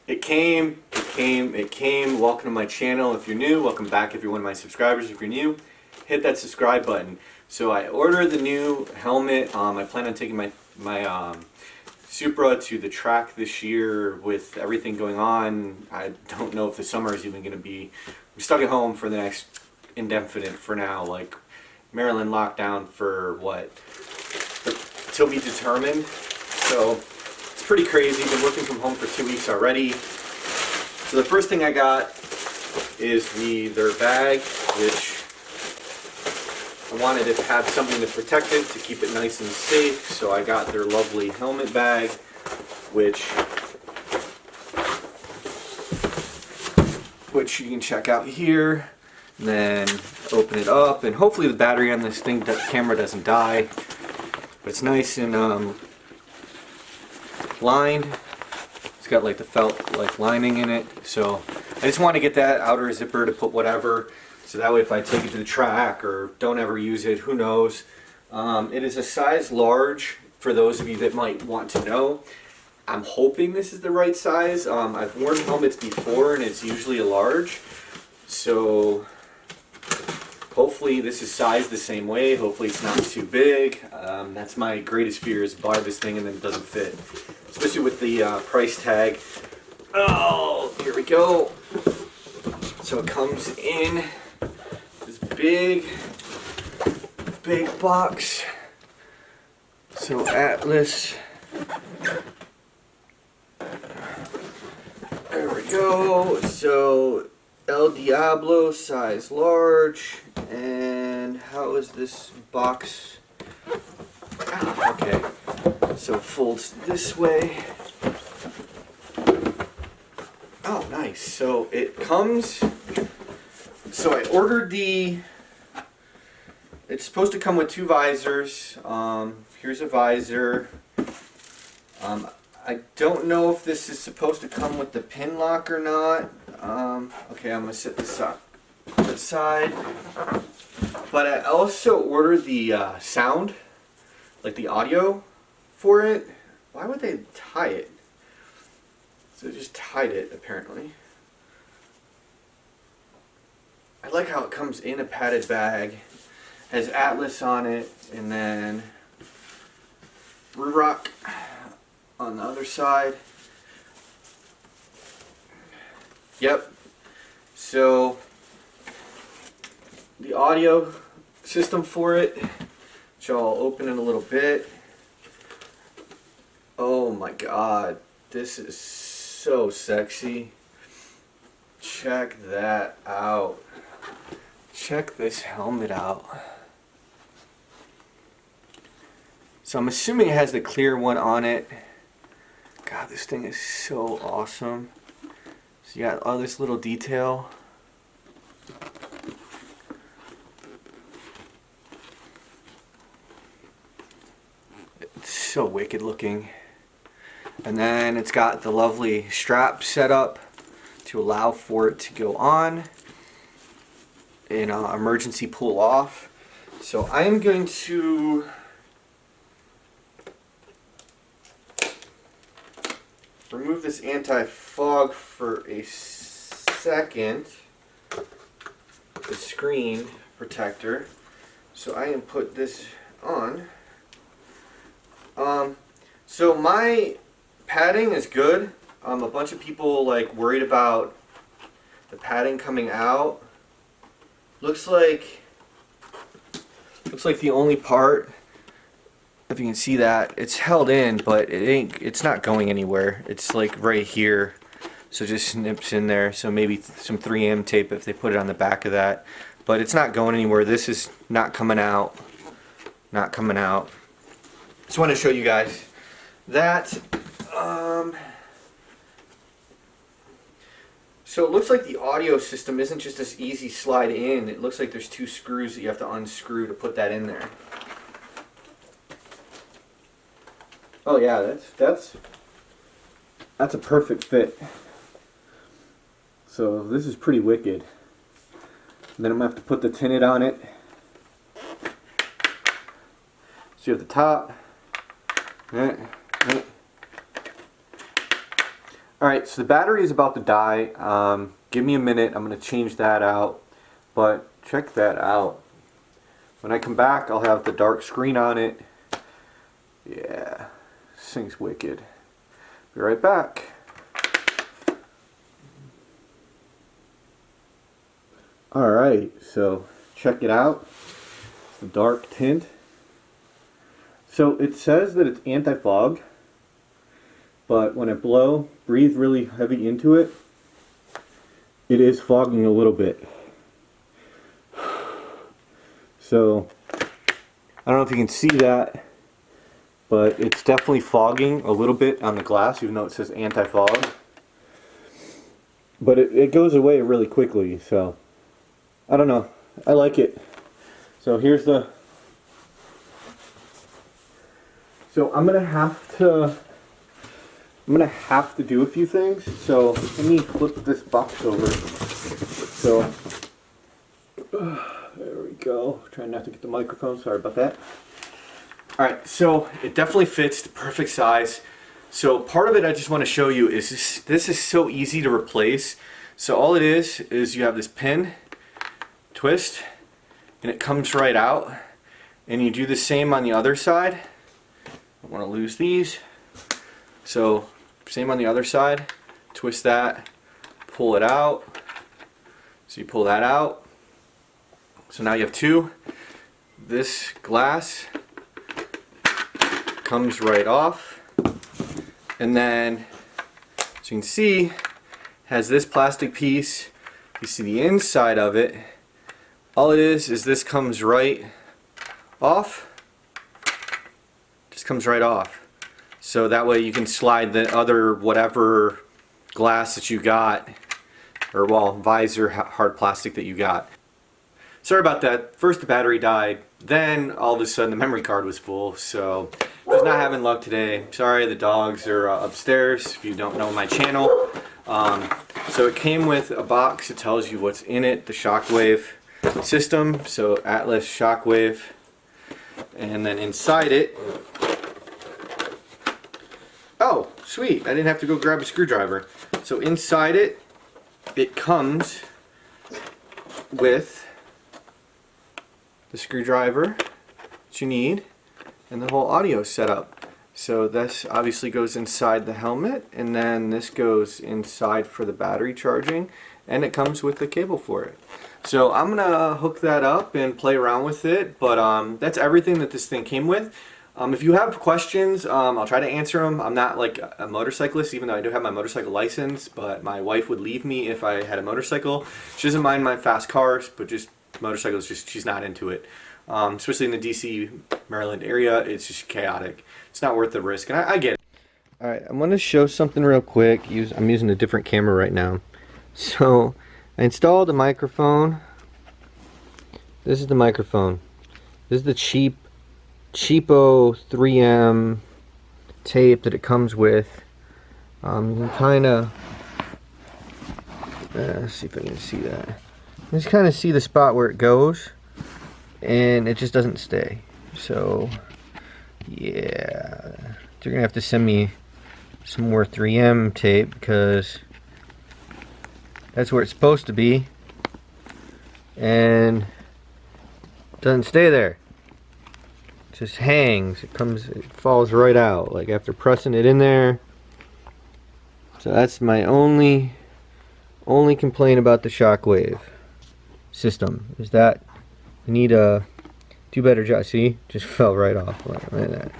It came. Welcome to my channel if you're new. Welcome back if you're one of my subscribers. If you're new, hit that subscribe button. So I ordered the new helmet. I plan on taking my Supra to the track this year. With everything going on, I don't know if the summer is even going to be. I'm stuck at home for the next indefinite for now. Like Maryland lockdown for what? Till be determined. So it's pretty crazy. Been working from home for 2 weeks already. So the first thing I got is their bag, which I wanted to have something to protect it, to keep it nice and safe. So I got their lovely helmet bag, which you can check out here. And then open it up, and hopefully the battery on this camera doesn't die. But it's nice and lined. It's got like the felt like lining in it. So I just want to get that outer zipper to put whatever, so that way if I take it to the track or don't ever use it, who knows. It is a size large for those of you that might want to know. I'm hoping this is the right size. I've worn helmets before and it's usually a large. So hopefully this is sized the same way. Hopefully it's not too big. That's my greatest fear, is buy this thing and then it doesn't fit. Especially with the price tag. Oh, here we go. So it comes in this big box. So Atlas. There we go. So El Diablo, size large. And how is this box? Ah, okay. So it folds this way. Oh, nice. So it comes. So I ordered it's supposed to come with 2 visors. Here's a visor. I don't know if this is supposed to come with the pin lock or not. Okay, I'm gonna set this up to the side. But I also ordered the sound, like the audio for it. Why would they tie it? So they just tied it, apparently. I like how it comes in a padded bag, has Atlas on it, and then RUROC on the other side. Yep. So the audio system for it, which I'll open in a little bit. Oh my god, this is so sexy. Check that out. Check this helmet out. So I'm assuming it has the clear one on it. God, this thing is so awesome. So you got all this little detail. It's so wicked looking. And then it's got the lovely strap set up to allow for it to go on and emergency pull off. So I am going to remove this anti-fog for a second, the screen protector. So I can put this on. So my padding is good. A bunch of people like worried about the padding coming out. Looks like the only part, if you can see that, it's held in, but it's not going anywhere. It's like right here, so it just snips in there. So maybe some 3M tape if they put it on the back of that, but it's not going anywhere. This is not coming out. Not coming out. Just want to show you guys that. So it looks like the audio system isn't just this easy slide in. It looks like there's 2 screws that you have to unscrew to put that in there. Oh yeah, that's a perfect fit. So this is pretty wicked. And then I'm gonna have to put the tinted on it. So you have the top. Alright, so the battery is about to die. Give me a minute, I'm going to change that out. But check that out. When I come back, I'll have the dark screen on it. Yeah, this thing's wicked. Be right back. Alright, so check it out. It's the dark tint. So it says that it's anti-fog, but when I breathe really heavy into it, it is fogging a little bit. So I don't know if you can see that, but it's definitely fogging a little bit on the glass, even though it says anti-fog. But it goes away really quickly, so I don't know. I like it. So here's the... So I'm gonna have to do a few things. So let me flip this box over. So there we go. Trying not to get the microphone. Sorry about that. All right. So it definitely fits the perfect size. So part of it I just want to show you is this is so easy to replace. So all it is you have this pin, twist, and it comes right out. And you do the same on the other side. Don't want to lose these. So same on the other side. Twist that, pull it out. So you pull that out. So now you have two. This glass comes right off. And then, as you can see, has this plastic piece. You see the inside of it. All it is this comes right off. Just comes right off. So that way you can slide the other whatever glass that you got, or well, visor hard plastic that you got. Sorry about that. First the battery died, then all of a sudden the memory card was full, so just not having luck today. Sorry, the dogs are upstairs if you don't know my channel. So it came with a box that tells you what's in it, the Shockwave system, so Atlas Shockwave, and then inside it, oh sweet, I didn't have to go grab a screwdriver. So inside it, it comes with the screwdriver that you need and the whole audio setup. So this obviously goes inside the helmet, and then this goes inside for the battery charging, and it comes with the cable for it. So I'm gonna hook that up and play around with it, but that's everything that this thing came with. If you have questions, I'll try to answer them. I'm not like a motorcyclist, even though I do have my motorcycle license, but my wife would leave me if I had a motorcycle. She doesn't mind my fast cars, but just motorcycles, she's not into it. Especially in the DC, Maryland area, it's just chaotic. It's not worth the risk, and I get it. Alright, I'm going to show something real quick. I'm using a different camera right now. So, I installed a microphone. This is the microphone. This is the cheapo 3M tape that it comes with. You can kind of see if I can see that. You just kind of see the spot where it goes, and it just doesn't stay. So yeah, you're gonna have to send me some more 3M tape, because that's where it's supposed to be, and it doesn't stay there. It just hangs. It falls right out, like after pressing it in there. So that's my only complaint about the Shockwave system, is that you need to do better job. See, just fell right off like that.